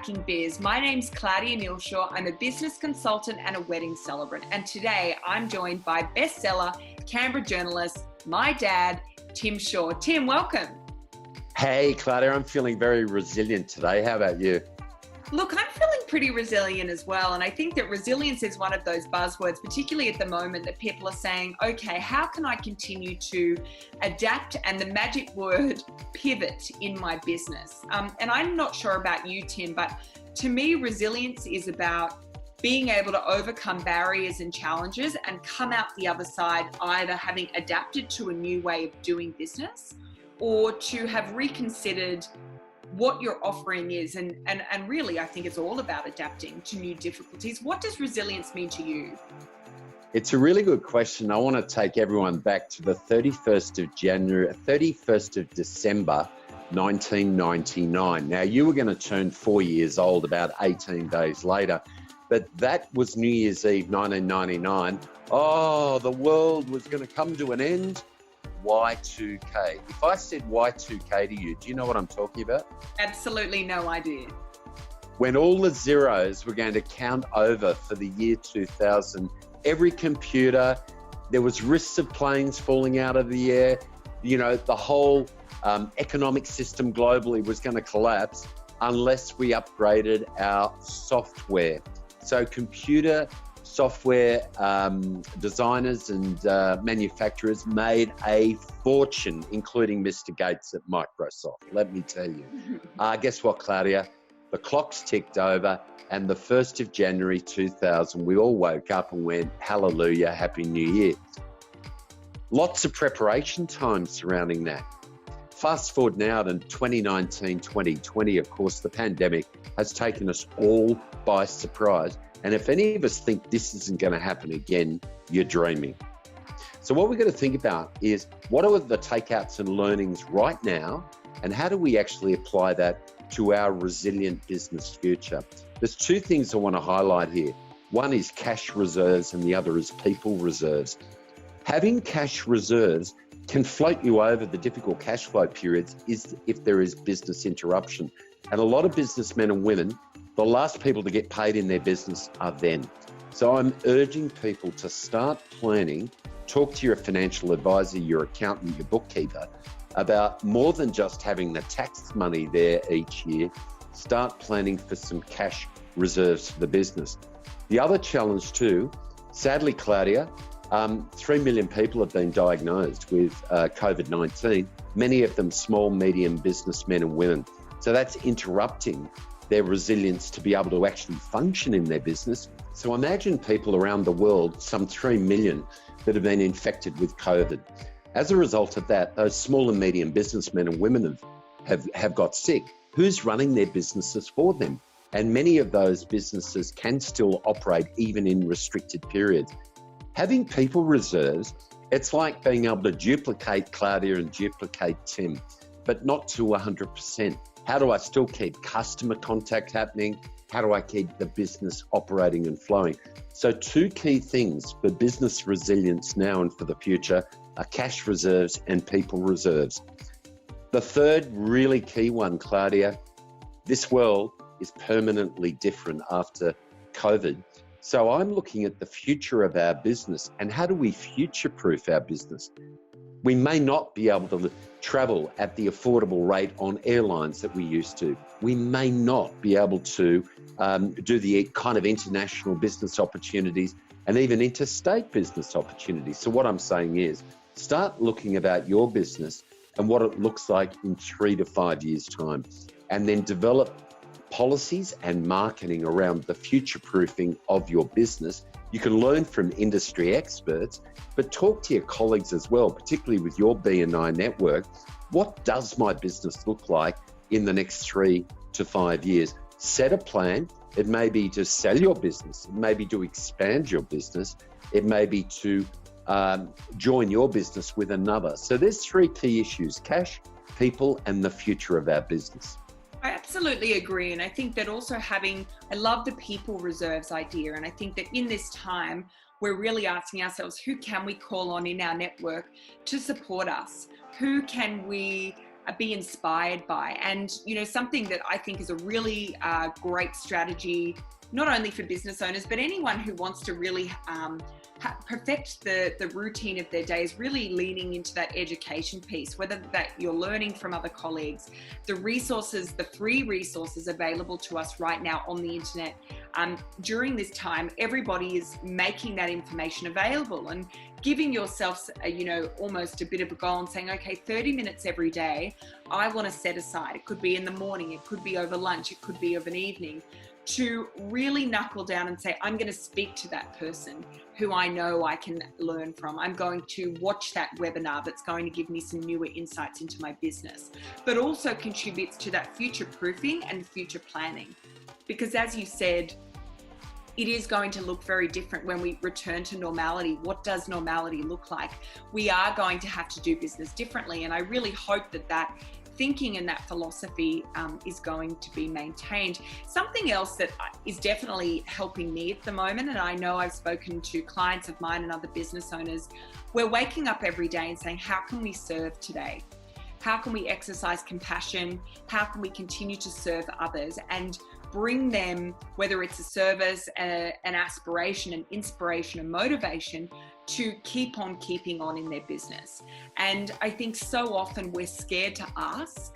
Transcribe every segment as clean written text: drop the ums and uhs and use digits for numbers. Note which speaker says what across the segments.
Speaker 1: Making Biz. My name's Claudia Neal-Shaw. I'm a business consultant and a wedding celebrant. And today I'm joined by bestseller, Canberra Journalist, my dad, Tim Shaw. Tim, welcome.
Speaker 2: Hey, Claudia, I'm feeling very resilient today. How about you?
Speaker 1: Look, I'm feeling pretty resilient as well. And I think that resilience is one of those buzzwords, particularly at the moment, that people are saying, okay, how can I continue to adapt and the magic word pivot in my business? And I'm not sure about you, Tim, but to me, resilience is about being able to overcome barriers and challenges and come out the other side, either having adapted to a new way of doing business or to have reconsidered what your offering is. And really, I think it's all about adapting to new difficulties. What does resilience mean to you?
Speaker 2: It's a really good question. I want to take everyone back to the 31st of December, 1999. Now, you were going to turn 4 years old about 18 days later, but that was New Year's Eve, 1999. Oh, the world was going to come to an end. Y2K. If I said Y2K to you, do you know what I'm talking about?
Speaker 1: Absolutely no idea.
Speaker 2: When all the zeros were going to count over for the year 2000, every computer, there was risks of planes falling out of the air, the whole economic system globally was going to collapse unless we upgraded our software. So computer software designers and manufacturers made a fortune, including Mr. Gates at Microsoft, let me tell you. Guess what, Claudia? The clock's ticked over, and the 1st of January 2000, we all woke up and went, hallelujah, Happy New Year. Lots of preparation time surrounding that. Fast forward now to 2019, 2020, of course, the pandemic has taken us all by surprise. And if any of us think this isn't going to happen again, you're dreaming. So what we've got to think about is what are the takeouts and learnings right now, and how do we actually apply that to our resilient business future? There's two things I want to highlight here. One is cash reserves and the other is people reserves. Having cash reserves can float you over the difficult cash flow periods if there is business interruption. And a lot of businessmen and women, the last people to get paid in their business are them. So I'm urging people to start planning, talk to your financial advisor, your accountant, your bookkeeper, about more than just having the tax money there each year. Start planning for some cash reserves for the business. The other challenge too, sadly, Claudia, 3 million people have been diagnosed with COVID-19, many of them small, medium businessmen and women. So that's interrupting their resilience to be able to actually function in their business. So imagine people around the world, some 3 million that have been infected with COVID. As a result of that, those small and medium businessmen and women have got sick. Who's running their businesses for them? And many of those businesses can still operate even in restricted periods. Having people reserves, it's like being able to duplicate Claudia and duplicate Tim, but not to 100%. How do I still keep customer contact happening? How do I keep the business operating and flowing? So two key things for business resilience now and for the future are cash reserves and people reserves. The third really key one, Claudia, this world is permanently different after COVID. So I'm looking at the future of our business and how do we future-proof our business? We may not be able to travel at the affordable rate on airlines that we used to. We may not be able to do the kind of international business opportunities and even interstate business opportunities. So what I'm saying is start looking about your business and what it looks like in 3 to 5 years' time, and then develop policies and marketing around the future-proofing of your business. You can learn from industry experts, but talk to your colleagues as well, particularly with your B&I network. What does my business look like in the next 3 to 5 years? Set a plan. It may be to sell your business. It may be to expand your business. It may be to join your business with another. So there's 3 key issues: cash, people, and the future of our business.
Speaker 1: I absolutely agree. And I think that also I love the people reserves idea. And I think that in this time, we're really asking ourselves, who can we call on in our network to support us? Who can we be inspired by. And, something that I think is a really great strategy, not only for business owners, but anyone who wants to really perfect the routine of their day, is really leaning into that education piece, whether that you're learning from other colleagues, the resources, the free resources available to us right now on the internet. During this time, everybody is making that information available and giving yourself, almost a bit of a goal and saying, okay, 30 minutes every day, I want to set aside. It could be in the morning, it could be over lunch, it could be of an evening, to really knuckle down and say, I'm going to speak to that person who I know I can learn from. I'm going to watch that webinar that's going to give me some newer insights into my business, but also contributes to that future proofing and future planning. Because as you said, it is going to look very different when we return to normality. What does normality look like? We are going to have to do business differently. And I really hope that thinking and that philosophy is going to be maintained. Something else that is definitely helping me at the moment, and I know I've spoken to clients of mine and other business owners, we're waking up every day and saying, how can we serve today? How can we exercise compassion? How can we continue to serve others and bring them, whether it's a service, an aspiration, an inspiration, a motivation, to keep on keeping on in their business. And I think so often we're scared to ask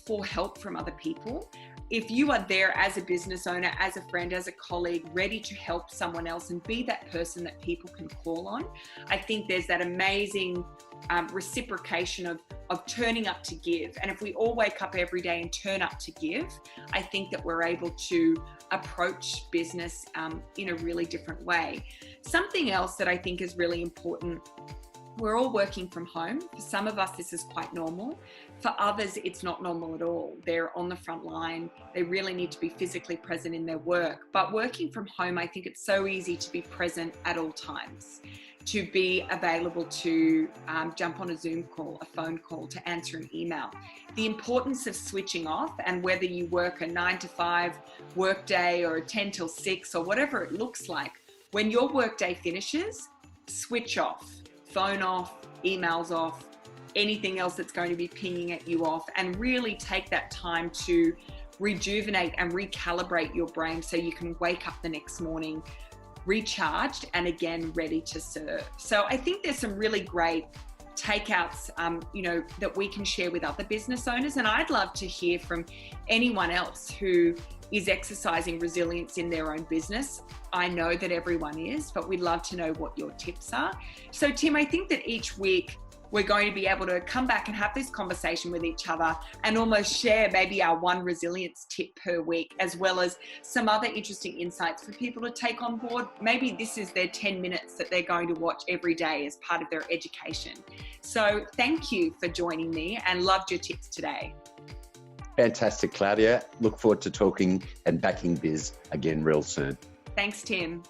Speaker 1: for help from other people. If you are there as a business owner, as a friend, as a colleague, ready to help someone else and be that person that people can call on, I think there's that amazing reciprocation of turning up to give. And if we all wake up every day and turn up to give, I think that we're able to approach business in a really different way. Something else that I think is really important, we're all working from home. For some of us, this is quite normal. For others, it's not normal at all. They're on the front line. They really need to be physically present in their work. But working from home, I think it's so easy to be present at all times, to be available to jump on a Zoom call, a phone call, to answer an email. The importance of switching off, and whether you work a 9 to 5 work day or a 10 till 6 or whatever it looks like, when your work day finishes, switch off, phone off, emails off, anything else that's going to be pinging at you off, and really take that time to rejuvenate and recalibrate your brain so you can wake up the next morning recharged and again ready to serve. So I think there's some really great takeouts that we can share with other business owners, and I'd love to hear from anyone else who is exercising resilience in their own business. I know that everyone is, but we'd love to know what your tips are. So Tim, I think that each week we're going to be able to come back and have this conversation with each other and almost share maybe our one resilience tip per week, as well as some other interesting insights for people to take on board. Maybe this is their 10 minutes that they're going to watch every day as part of their education. So thank you for joining me, and loved your tips today.
Speaker 2: Fantastic, Claudia. Look forward to talking and backing biz again real soon.
Speaker 1: Thanks, Tim.